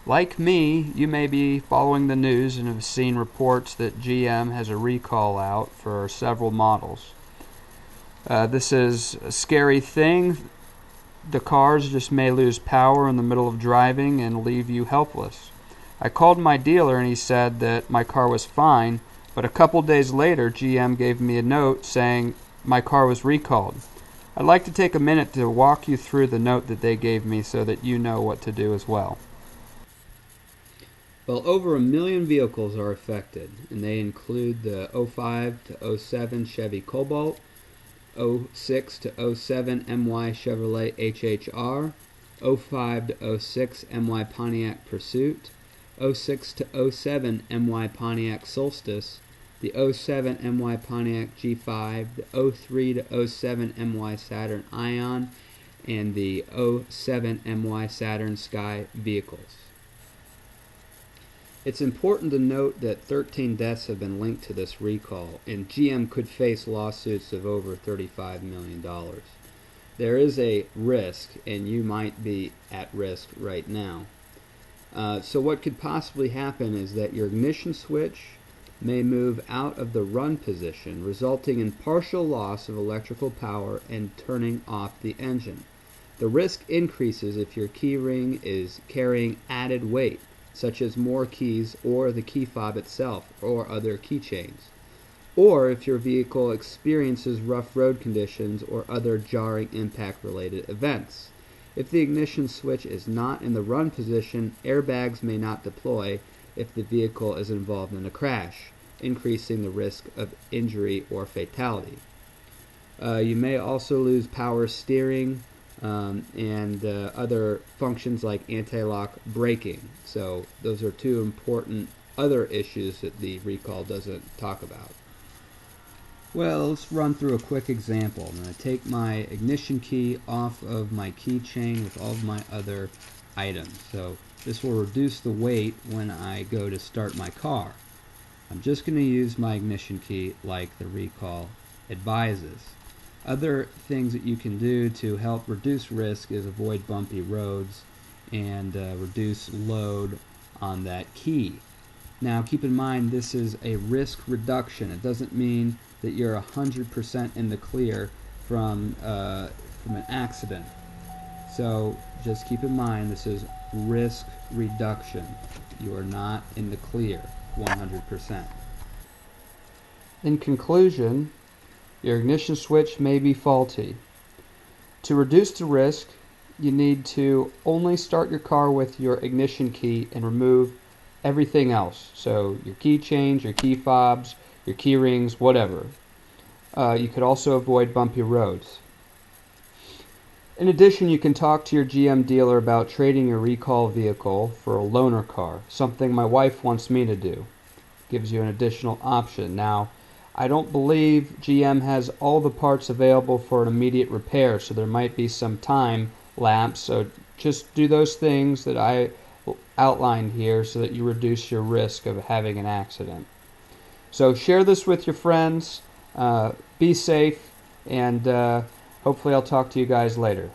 Like me, you may be following the news and have seen reports that GM has a recall out for several models. This is a scary thing. The cars just may lose power in the middle of driving and leave you helpless. I called my dealer and he said that my car was fine, but a couple days later GM gave me a note saying my car was recalled. I'd like to take a minute to walk you through the note that they gave me so that you know what to do as well. Well, over 1 million vehicles are affected, and they include the 05 to 07 Chevy Colbalt, 06 to 07 MY Chevrolet HHR, 05 to 06 MY Pontiac Pursuit, 06 to 07 MY Pontiac Solstice, the 07 MY Pontiac G5, the 03 to 07 MY Saturn Ion, and the 07 MY Saturn Sky vehicles. It's important to note that 13 deaths have been linked to this recall, and GM could face lawsuits of over $35 million. There is a risk, and you might be at risk right now. So what could possibly happen is that your ignition switch may move out of the run position, resulting in partial loss of electrical power and turning off the engine. The risk increases if your key ring is carrying added weight, such as more keys or the key fob itself or other keychains, or if your vehicle experiences rough road conditions or other jarring impact-related events. If the ignition switch is not in the run position, airbags may not deploy if the vehicle is involved in a crash, increasing the risk of injury or fatality. You may also lose power steering and other functions like anti-lock braking. So those are two important other issues that the recall doesn't talk about. Well, let's run through a quick example. I'm going to take my ignition key off of my keychain with all of my other items. So this will reduce the weight when I go to start my car. I'm just going to use my ignition key like the recall advises. Other things that you can do to help reduce risk is avoid bumpy roads and reduce load on that key. Now keep in mind this is a risk reduction. It doesn't mean that you're 100% in the clear from an accident. So just keep in mind this is risk reduction. You are not in the clear 100%. In conclusion, your ignition switch may be faulty. To reduce the risk, you need to only start your car with your ignition key and remove everything else. So your keychains, your key fobs, your key rings, whatever. You could also avoid bumpy roads. In addition, you can talk to your GM dealer about trading your recall vehicle for a loaner car, something my wife wants me to do. Gives you an additional option. Now, I don't believe GM has all the parts available for an immediate repair, so there might be some time lapse. So just do those things that I outlined here so that you reduce your risk of having an accident. So share this with your friends, be safe, and hopefully I'll talk to you guys later.